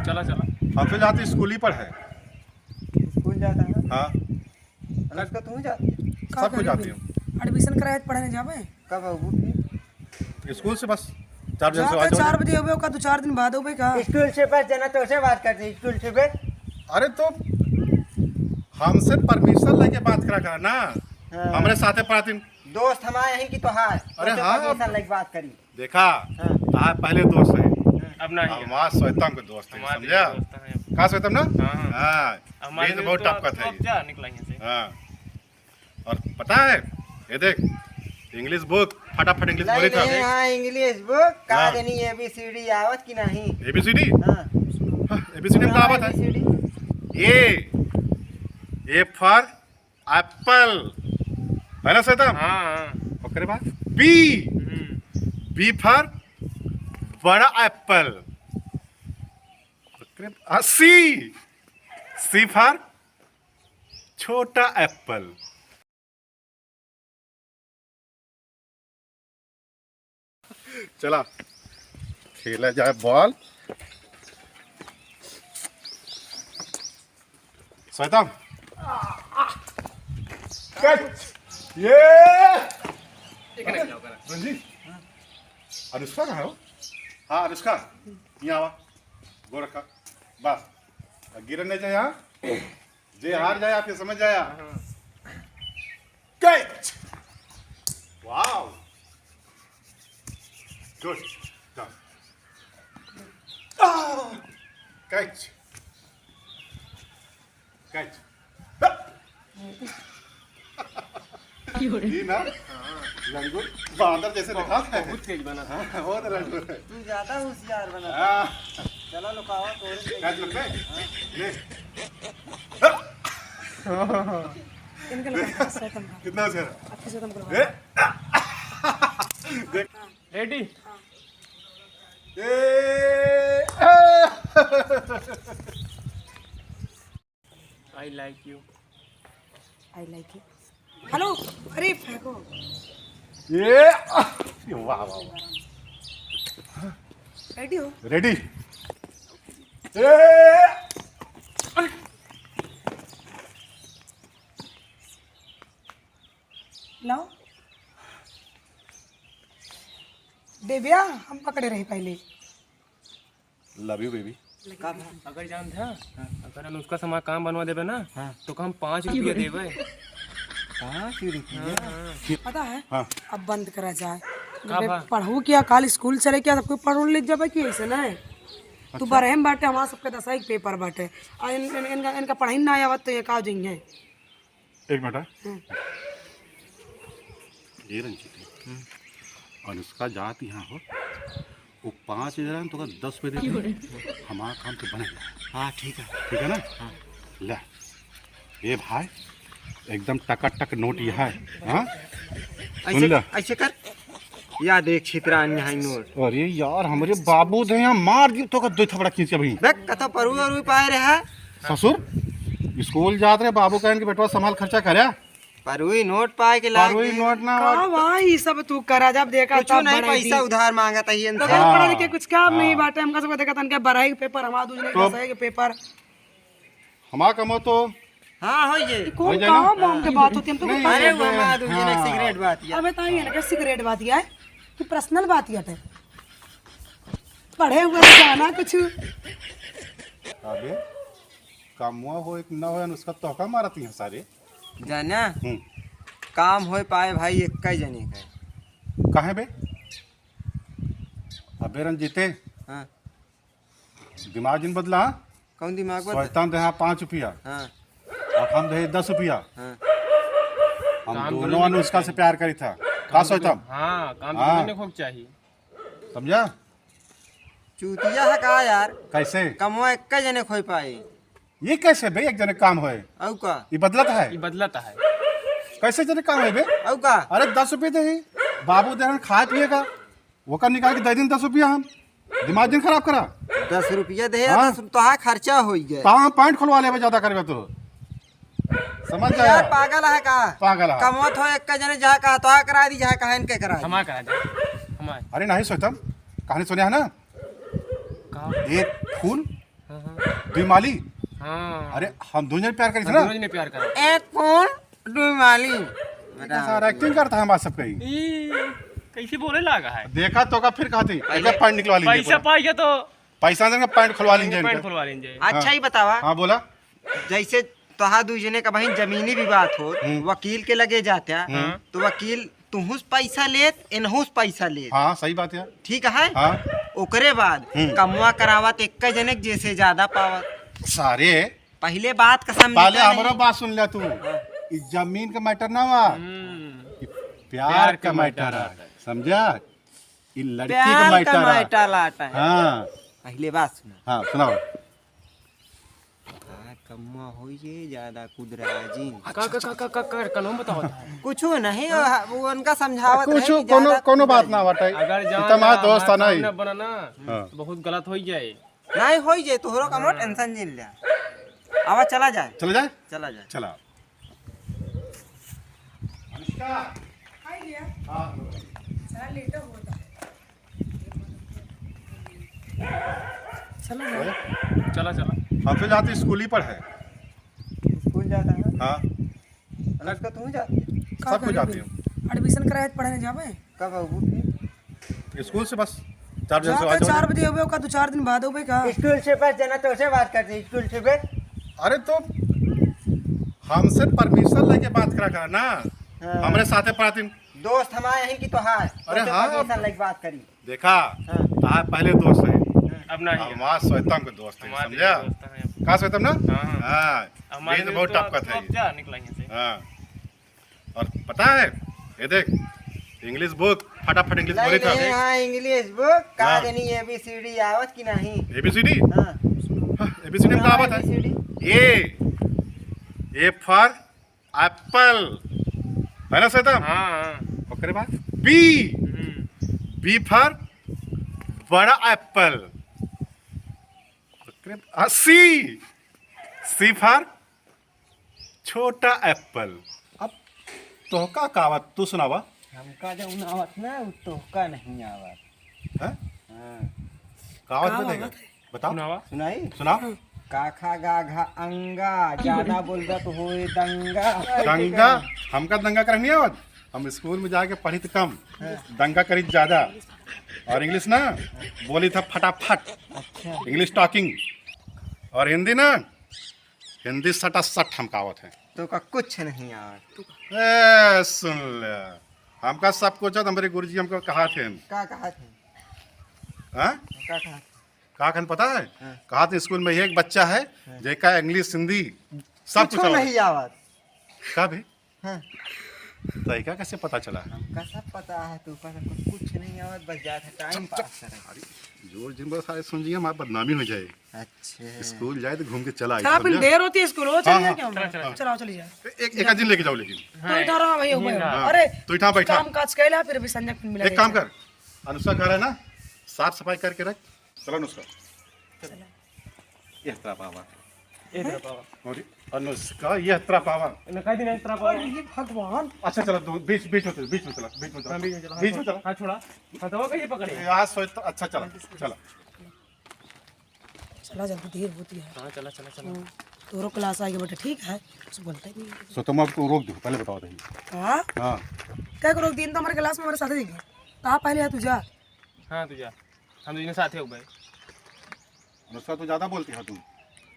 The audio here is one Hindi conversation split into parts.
चला चला। हम तो जाते स्कूल ही पर है। स्कूल जाता है? हाँ अनुष्का तू जा सब कुछ जाती हूँ। एडमिशन कराए पढ़ने जावे कब आओ? स्कूल से बस 4 बजे से जाते 4 बजे होबे का 2-4 दिन बाद होबे का। स्कूल से पर जाना तो से बात करते स्कूल से पे। अरे तो हमसे परमिशन लेके बात करा ना। हाँ। हमारे साथे पढ़ाती दोस्त हमारे यहीं की तो है। अरे हाँ। परमिशन लेके बात करी। देखा हाँ। आप पहले दोस्त है अब नहीं है। हमारा श्वेतम के दोस्त है हमारे समझा दोस्त हैं अब। कहा श्वेतम ना। हाँ। हाँ हमारे ये तो बहुत तो टफ का था अब ये। क्या निकला यहाँ से। हाँ और पता है ये देख इंग्लिश बुक फटाफट इंग्लिश बोली था। नहीं हाँ इंग्लिश बुक का हाँ। देनी ABCD आवत की नहीं। एबीसीडी हाँ एबीसीडी में क्या बात है। ABCD ए फॉर एप्पल है ना श्वेतम। हाँ हाँ। ओके बाद बी फॉर बड़ा एप्पल। सी फॉर छोटा एप्पल। चला खेला जाए बॉल। श्वेतम कैच ये रंजीत अनुष्का कहाँ है वो? हाँ अनुष्का यहाँ आवा गो रखा बस गिरन नहीं जाए यहाँ जे हार जाए आपके समझ जाया। कैच वाव गुड कैच कैच ये ना लंगूर बांदर जैसे दिखा है। बहुत तेज बना। हाँ बहुत लंगूर है। तू ज्यादा होशियार बना। हाँ चलो लुकावा तोड़ कैच लगता है ले इनके लगा सेटम का कितना अच्छा है। अच्छे से तुम करो। ए देख ready. A I like you. I like it. Hello अरे फेंको ये वाह वाह वाह रेडी हो। रेडी ए लाओ देविया हम पकड़े रहे पहले। Love you baby. अगर जानते हैं अगर अनुष्का से हमारा काम बनवा देवे ना तो हम 5 रुपया देवे। 5 रुपया पता है हाँ अब बंद करा जाए। का बा? पढ़ू क्या काल स्कूल चले क्या सबको पढ़ू ले जाबे कि ऐसे ना तू बरहम बाटे हमारा सबके 10 एक पेपर बाटे आ इनका पढ़ाई ना आवत तो ये का जाएंगे। एक मिनट ये रंजीत अनुष्का जात यहाँ हो वो 5,000 तो 10 पे दे हमारा काम तो बनेगा। हाँ ठीक है ना। हाँ ले ये भाई एकदम टक नोट यह है। हाँ सुन ले ऐसे कर या देख छितरान यहाँ नोट। अरे यार हमारे बाबू थे यहाँ मार दी तो दो थपड़ा खींच के भाई देख कथा परू और पाए रहा ससुर स्कूल जात रहे बाबू कहन के बेटवा संभाल खर्चा करे परुई नोट पाए के लाग पारुई नोट ना का भाई सब तू करा जब देखा कुछ नहीं पैसा उधार मांगा था ये तो पढ़ा लिखे कुछ काम नहीं बाटे हमका सबको देखा तन के बरहई के पेपर हमारा दूसरे तो- 10 के पेपर हमारा कमो तो हाँ हो ये कौन जाए ना? काम हम के बात होती हम तो नहीं, अरे ये वो हमारा दूसरे हाँ। सिगरेट बात या अबे ताई है ना सिगरेट बात है कि पर्सनल बात है पढ़े हुए जाना कुछ अबे कामुआ हो एक ना हो उसका तोका मारती है सारे। जाना काम हो पाए भाई एक कई जने का कहे बे अबे रंजीते हाँ दिमाग जिन बदला। कौन दिमाग बता सोचता दे 5 रुपया हाँ और हम दे 10 रुपया हाँ हम दोनों अनुष्का से प्यार करी था का सोचता हाँ काम हाँ। करने को चाहिए। समझा चूतिया है का यार कैसे कमवा एक कई जने खोई पाए ये कैसे बे एक जने काम होए औ का ये बदलत है ये बदलाता है। कैसे जने काम है बे। औ का अरे 10 रुपये दे बाबू दे खाए पिएगा वो कर निकाल के दे दिन 10 रुपया हम दिमाग दिन खराब करा। 10 रुपया दे हाँ। 10 तो हाँ खर्चा हो गया पाँव पैंट खुलवा ले ज्यादा करबे तो समझ यार जाए पागल है का पागल है। कमवत हो एक जने जहाँ कहा तो करा दी जहाँ कहा इनके करा दी। हमारा करा जाए हमारे अरे नहीं सोचता कहानी सुनिया है ना का एक फूल द्विमाली। हाँ अरे हम दोनों प्यार करी थे ना। दोनों ने प्यार करा। एक कौन डुमाली सारा एक्टिंग करता है हमारा सब कहीं। कैसे बोले लगा है? देखा तो का फिर कहा थी पैंट निकलवा लेंगे। पैसा पाएगा तो पैसा देंगे पैंट खुलवा लेंगे पैंट इनका। खुलवा लेंगे। अच्छा ही बतावा। हाँ बोला। जैसे तोहा दूजने का बहन जमीनी विवाद हो वकील के लगे जाता तो वकील तुहुस पैसा लेत इनहुस पैसा लेत। हाँ सही बात है। ठीक है। हाँ ओकरे बाद कमवा करावत एक जने जैसे ज्यादा पावत। सारे पहले बात कसम पहले हमारा बात सुन लिया तू। इस जमीन का मैटर ना हुआ, प्यार का मैटर है, समझा? ये लड़की का मैटर है। हाँ पहले बात सुना। हाँ सुनाओ। कम्मा हो ये ज्यादा कुदराजी का कनों बताओ। कुछ नहीं वो उनका समझावत कुछ रहे कि ज्यादा कोनो बात ना हटाई। अगर तुम्हारा दोस्त है नहीं। बना ना हाँ। तो बहुत गलत हो जाए। नहीं हो जाए तोहरो कमरो टेंशन नहीं ले। आवा चला जाए। चला जाए। चला जाए। चला। चला चला। हम तो जाते स्कूल ही पर है। स्कूल जाता है। हाँ अनुष्का तू जाती सब कुछ जाते हैं। एडमिशन कराए पढ़ने जावे कब आओ? स्कूल से बस 4 बजे से जाते 4 बजे होबे का तो 4 दिन बाद होबे का। स्कूल से पास जाना तो से बात करते स्कूल से पे। अरे तो हमसे परमिशन लेके बात करा ना। हमारे साथे पढ़ाती। दोस्त हमारे हैं कि तो है। अरे हाँ। परमिशन लेके बात करी। देखा आप पहले दोस्त है। अब नहीं हमारा श्वेतम के दोस्त है, हमारे समझा? दोस्त हैं। कहा श्वेतम ना? हाँ। हाँ हमारे ये तो बहुत दोस्त टप का था अब ये। क्या निकला यहाँ से? हाँ और पता है ये देख इंग्लिश बुक फटाफट इंग्लिश बोली था। हाँ इंग्लिश बुक का हाँ। देनी ABCD आवत कि नहीं? ABCD हाँ ABCD में क्या बात है? ए फॉर एप्पल है ना श्वेतम? हाँ ओकरे बाद बी फॉर बड़ा एप्पल। सी फॉर छोटा एप्पल। अब तोहका कावत तू सुनावा। हमका जो उन आवत ना वो तोहका नहीं आवत। हैं? हाँ कावत बताएगा बताओ। सुनावा। सुनाई सुनाओ। काखा गाघा अंगा ज्यादा बोलता तो होए दंगा। दंगा हमका दंगा करनी है। हम स्कूल में जाके पढ़ी तो कम दंगा करी ज्यादा। और इंग्लिश ना बोली था फटाफट। अच्छा इंग्लिश टॉकिंग। और हिंदी ना हिंदी सटा सट हम कावत है। तो का कुछ नहीं आवत। ए सुन ले हमका सब कुछ हमारे गुरुजी हमको कहा थे। का कहा थे? हाँ का कहा? कहा खन पता है? हाँ। कहा था स्कूल में एक बच्चा है जेका इंग्लिश हिंदी सब कुछ कुछ आवत। नहीं आवत। कब है? हाँ तरीका कैसे पता चला? हमका सब पता है तो का कुछ नहीं आवत बस जाता टाइम पास करे। जोर जिम्बर सारे सुन जी हमारी बदनामी हो जाए। अच्छा स्कूल जाए तो घूम के चला चला फिर देर होती है स्कूल हो चलिए हाँ, क्या चलाओ चली जाए। एक दिन लेके जाओ लेकिन। तो इधर रहा भाई ऊपर। अरे तू इठा बैठा। काम काज कैला फिर भी संजय फिर मिला। एक काम कर अनुष्का घर है ना साफ सफाई करके रख। चलो अनुष्का ये तरह पावा। इधर पावा। और अनुष्का ये तरह पावा। इन्हें कह दी नहीं इस तरह पावा। ये भगवान। अच्छा चलो बीच में चला बीच में चला बीच में चला। हाँ छोड़ा। हाँ तो वो कैसे पकड़े? यार सोच तो अच्छा चला चला चला जल्दी देर होती है। हाँ चला चला चला। तोरो क्लास आएगा बेटा ठीक है कुछ बोलता ही नहीं। सो तुम अब तो रोक दो पहले बताओ रही। हाँ हाँ क्या करो दिन तो हमारे क्लास में हमारे साथ देंगे कहाँ पहले है तू जा। हाँ तू जा। हम दोनों साथ हो गए। अनुष्का तो ज्यादा बोलती है तुम।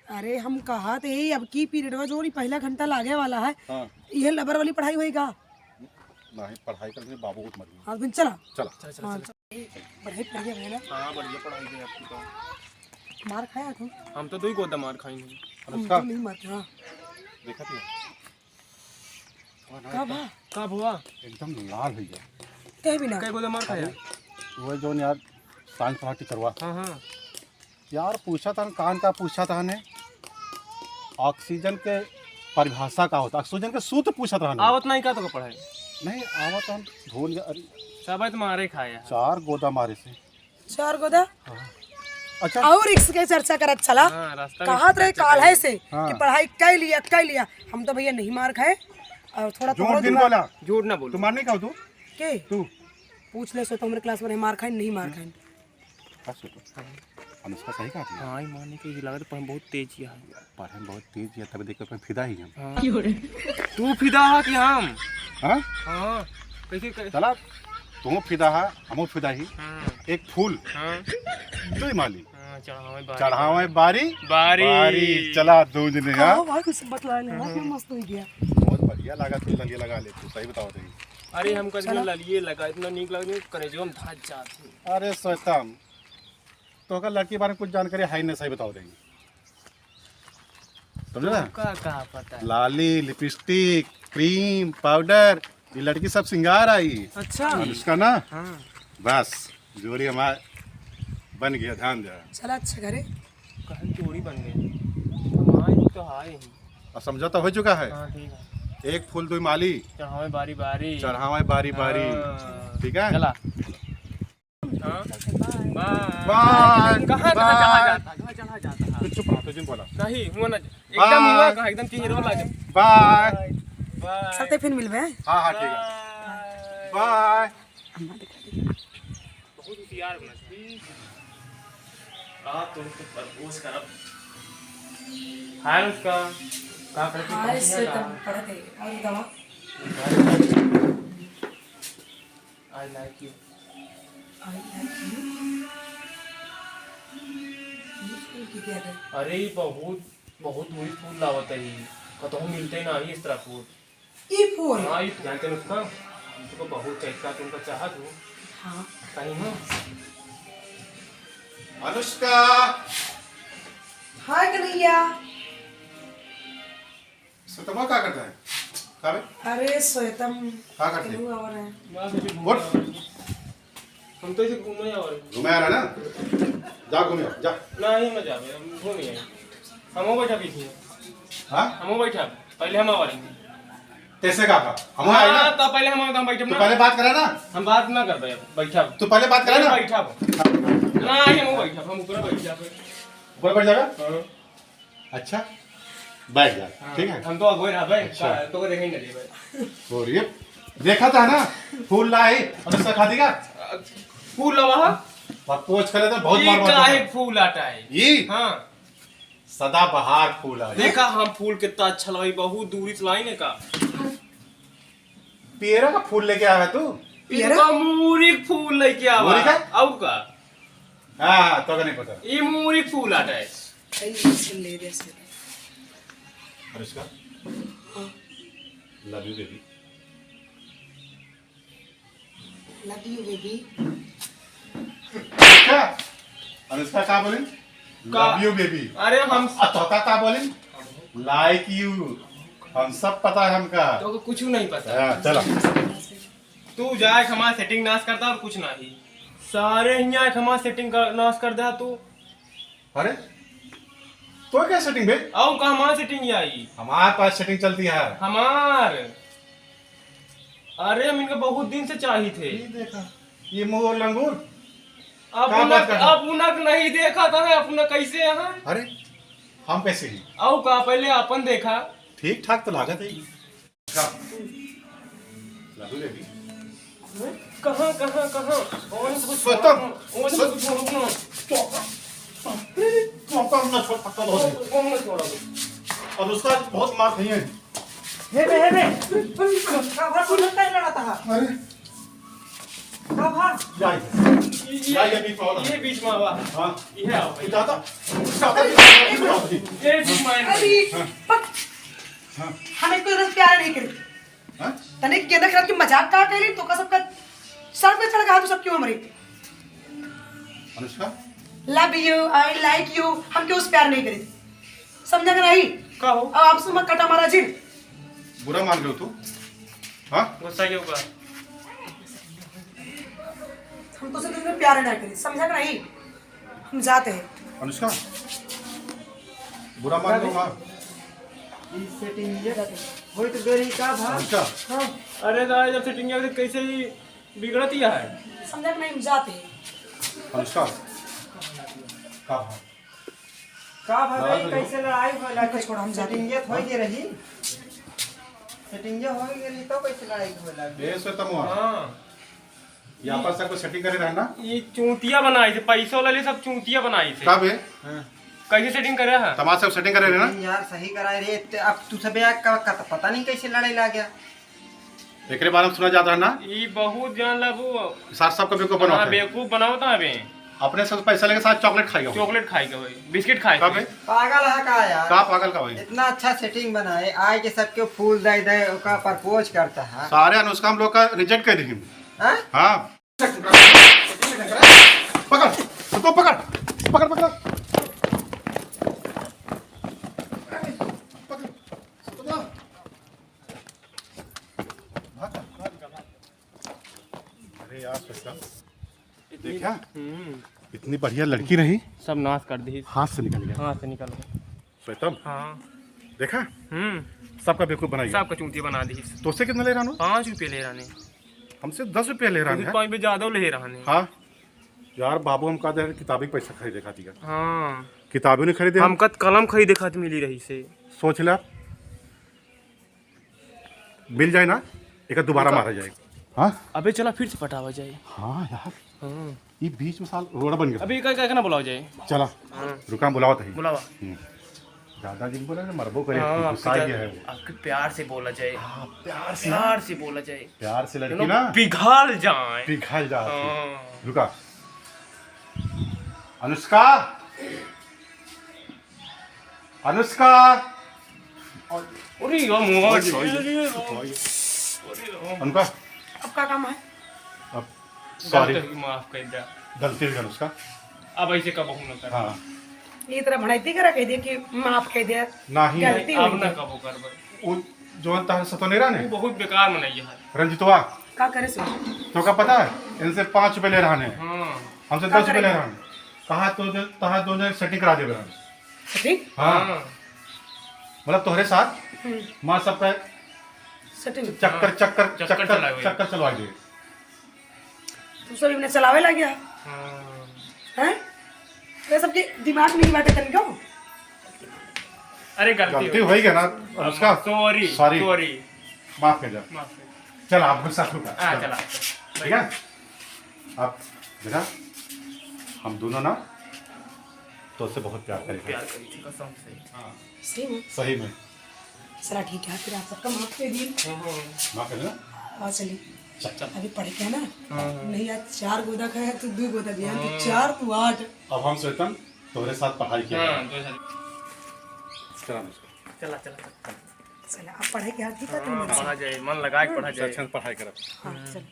अरे हम कहा थे अब की पीरियड में जो नहीं पहला घंटा लागे वाला है हाँ ये लबर वाली पढ़ाई होएगा। नहीं पढ़ाई करने बाबू को मत। हाँ फिर चला चला हाँ पढ़ाई पढ़िया है ना। हाँ बढ़िया पढ़ाई है आपकी तो। मार खाया तू? हम तो दो ही गोदा मार खाएंगे। हम तो नहीं मारते। हाँ देखा तू कब हाँ कब हुआ? एकदम लाल हो गया। कह भी ना कई गोदा मार खाया? वो जो यार साइंस पढ़ा करवा हाँ हाँ यार पूछा था कान का पूछा था ने ऑक्सीजन के परिभाषा का होता ऑक्सीजन के सूत्र पूछा था ने। आवत नहीं का तो पढ़ाई नहीं आवत हम भूल गए। अरे सब तुम्हारे खाया। 4 गोदा मारे से। 4 गोदा। अच्छा और इसके चर्चा करत चला हाँ रास्ता कहा रहे काल है से हाँ। कि पढ़ाई कर लिया हम तो भैया नहीं मार खाए और थोड़ा झूठ दिन बोला। झूठ ना बोल। तू मारने का हो तू के तू पूछ ले सो तो हमारे क्लास में मार खाए नहीं मार खाए। अनुष्का सही कहा थी। हाँ, मारने की लागत पर बहुत तेज है। पर हम बहुत तेज है, तभी देखो अपन फिदा ही हम। हाँ। तू फिदा है कि हम? हाँ हाँ, कैसे चला तू फिदा है, हम फिदा ही। हाँ। एक फूल हाँ। दो माली हाँ, चढ़ावे बारी बारी चला दो जने। हाँ हाँ भाई कुछ बतला ले यार, मस्त हो गया। बहुत बढ़िया लगा, तू लगे लगा ले, तू सही बताओ रही। अरे हम कभी ललिए लगा, इतना नीक लगे करे जो हम धस जाते। अरे सोचताम तो अगर लड़की के बारे में कुछ जानकारी है नहीं, सही बताओ रही, समझे ना। का पता है? लाली, लिपस्टिक, क्रीम, पाउडर, ये लड़की सब सिंगार आई। अच्छा। अनुष्का ना, हाँ। बस जोड़ी हमारा बन गया, ध्यान दे। चला अच्छा करे। कहीं जोड़ी बन गई, हमारी तो आए ही। और समझौता हो चुका है। हाँ, ठीक है। एक फूल दो माली चढ़ावे बारी बारी चढ़ावे बारी बारी। हाँ। ठीक है, चला। हाँ? बाय। कहाँ जाता? तू चुप रहा, तुझे बोला नहीं हुआ ना, एकदम हुआ कहाँ, एकदम चीज रोला जा। बाय। बाय। चलते फिर मिलवे। हाँ हाँ ठीक है, बाय। बहुत होशियार बना थी। तुम तो प्रपोज करब। हाय उसका का करती हाय से का? तब पढ़ते और दवा। I like you. I like you. की क्या है? अरे बहुत बहुत वही फूल लावत है, कतहु मिलते ना इस तरह फूल। ये फूल। हाँ, ये जानते हैं उसका, तुमको बहुत चाहिए, तुमको चाहत हो हाँ। कहीं ना। अनुष्का, हाय कन्हैया। सतमा क्या करता है? क्या बे? अरे श्वेतम क्या करते हैं? क्यों आ रहे हैं? बस अभी घूमने बोल। आ रहे हैं। हम तो इसे घूमने आ रहे हैं। घूमे आ रहा ना, जा घूमे आओ, जा। नहीं मैं जावे, हम घूमे आए। हमो बैठा पीछे, हाँ हमो बैठा, पहले हम आ रहे हैं। कैसे कहा हम आए ना, हाँ, तो पहले हम बैठे तू ना, पहले बात करा ना, हम बात ना कर पाए, बैठा तू पहले बात करा ना। बैठा नहीं, हम बैठा, हम ऊपर बैठा पे। ऊपर बैठ जाएगा। हाँ। अच्छा बैठ जा, ठीक है। हम तो अगोई रहा भाई, अच्छा। तो को देखेंगे नहीं भाई। और ये देखा था ना, फूल लाई और उसका खा देगा। फूल लवा और पोच करे तो बहुत ये मार काहे फूल आता है? ये हाँ, सदाबहार फूल है। देखा हम फूल कितना अच्छा लगा, बहुत दूरी से लाई ने का। पेरा का फूल लेके आया है तू? इसका मूरिक फूल लेके आवा। मूरी का? और का? हाँ तो नहीं पता। ये मूरिक फूल आता है। सही ले दे से। Anushka, love you baby. Love you baby. क्या अनुष्का क्या बोले? का- लव यू बेबी। अरे हम चौथा क्या बोले? Like you. हम सब पता है हमका। तो कुछ नहीं पता। हाँ, चलो तू जाए हमारा सेटिंग नाश करता और कुछ नहीं। सारे यहाँ हमारा सेटिंग नाश कर दे तू। अरे तो क्या सेटिंग भेज? और का हमारा सेटिंग आई हमारे पास सेटिंग चलती है। हमार। अरे हम इनका बहुत दिन से चाहिए थे। ये देखा, ये मोर लंगूर। अब क्या बात कर रहे हो? अपनक नहीं देखा था, अपना कैसे है? अरे हम कैसे ही और का पहले अपन देखा। ठीक ठाक तो लागत है। Love you baby. कहाँ कहाँ कहाँ? कौन कुछ स्वतः- कौन कुछ रुकना। कौन न छोड़ा। और उसका बहुत मार नहीं है। हे बे का भर फूल का लड़ा था। अरे का भर जाइए अभी पाओ ना। ये बीच में आवा। हाँ ये आओ भाई। जाता ये बीच में आए। अरे हमें कोई रस प्यार नहीं करी। हाँ? तने के अंदर खराब की मजाक का करी तो का सबका सर पे चढ़ गया, तू सब क्यों हमारे? Anushka love you, I like you, हम क्यों उस प्यार नहीं करी? समझा कर नहीं? का हो? अब आपसे मत कटा हमारा जिन। बुरा मान रहे हो तू? हाँ गुस्सा क्यों हुआ? हम तो सिर्फ तुम्हें प्यार नहीं करी, समझा कर नहीं? हम जाते हैं। अनुष्का बुरा मान रहे हो? हाँ सेटिंग ये होई तो देरी का भा। अनुष्का हाँ अरे दादा जब सेटिंग है कैसे ही बिगड़त ही है। समझा कर नहीं? हम जाते हैं। अनुष्का का का भाई कैसे लड़ाई होला? इनको छोड़, हम जाते हैं। सेटिंग ये होई दे रही। सेटिंग ये होई गेली तो कैसे लड़ाई होला? ये से तम हुआ। हाँ ये आपस सबको सेटिंग करे रहना। ये चूतिया बनाई थे, पैसों वाले सब चूतिया बनाई थे। कब है कैसे सेटिंग करे है? तमाशा सब सेटिंग करे रहना। यार सही कराए रे, अब तू सब यार का पता नहीं कैसे लड़ाई ला गया। एकरे बारे में सुना जाता है ना, ये बहुत जान लगू साथ सबका बेवकूफ बनाओ है। बेवकूफ बनाओ था अबे। अपने सब पैसा लेके साथ चॉकलेट खाएगा। चॉकलेट खाएगा भाई, बिस्किट खाएगा। कब है पागल है का यार, का पागल का भाई? इतना अच्छा सेटिंग बनाए, आए के सबके फूल दे दे ओका प्रपोज करता है। सारे अनुष्का हम लोग का रिजेक्ट कर दी। हैं? हाँ पकड़ उसको, पकड़ पकड़ पकड़ अरे यार देखा, इतनी बढ़िया लड़की रही, सब नाश कर दी, हाथ से निकल गया। हाथ से निकल गया। श्वेतम हाँ देखा, सबका बेवकूफ बनाई। सबका चूतिया बना दी। तो से कितना ले रहा हूँ? 5 रुपये ले रहा हमसे 10 रुपये ले रहा है। 5 रुपये ज्यादा ले रहा है। हाँ यार बाबू हम कहते हैं किताबी पैसा खरीदे खाती है। हाँ किताबें नहीं खरीदे हम कत कलम खरीदे खातिर मिली रही से। सोच ले, मिल जाए ना एक दोबारा मारा जाए। हाँ अबे चला फिर से पटावा जाए। हाँ यार हाँ ये बीच में साल रोड बन गया। अभी क्या ना बुलाओ जाए। चला रुका, बुलावा था बुलावा। ज्यादा दिन बोला ना मरबो करे, हाँ, गुस्सा आ गया है वो। आपके प्यार से बोला जाए। हाँ प्यार से, प्यार से बोला जाए, प्यार से लड़की ना पिघल जाए। पिघल जा। हाँ। रुका, अनुष्का अनुष्का अरे यार मुंह अनुष्का अब क्या काम है? अब सॉरी, माफ कर दे। गलती हो गई अनुष्का। अब ऐसे कब न कर। हाँ ये तरह भड़ाइती करा कह दिया कि माफ कह दिया, नहीं गलती अब हुई न है। कबो कर। वो जो तार सतोनेरा ने वो बहुत बेकार मनाई है। रंजितवा का करे सो? तो का पता है, इनसे 5 रुपए ले रहा है, हाँ हमसे 10 रुपए ले रहा है। कहा तो तहा दो जन सेटिंग करा देगा। ठीक हाँ मतलब तुम्हारे साथ माँ सबका सेटिंग चक्कर चक्कर चक्कर चक्कर चलावे। चक्कर चलवा दिए। तू सब इन्हें चलावे लग गया हाँ। हैं? ये सबके दिमाग में ही बातें करने क्यों? अरे गलती हो गई ना उसका, सॉरी सॉरी सॉरी माफ कर जा। माफ कर। चल आप साथ रुका। हाँ चला ठीक है, आप देखा हम दोनों ना तो उससे बहुत प्यार करेंगे। प्यार करी थी कसम से। हाँ सही में? सही में चला ठीक है, फिर आप सबका माफ कर दिए। माफ कर देना। हाँ चलिए, चल चल अभी पढ़ के ना नहीं आज 4 गोदा खाया तो 2 गोदा दिया तो 4 तो 8। अब हम श्वेतम तुम्हारे साथ पढ़ाई किया। हाँ दो साल। चला चला चला चला अब पढ़े के हाथ ठीक है हाँ, पढ़ा जाए, मन लगा के पढ़ा जाए। अच्छा पढ़ाई कर। हाँ चल।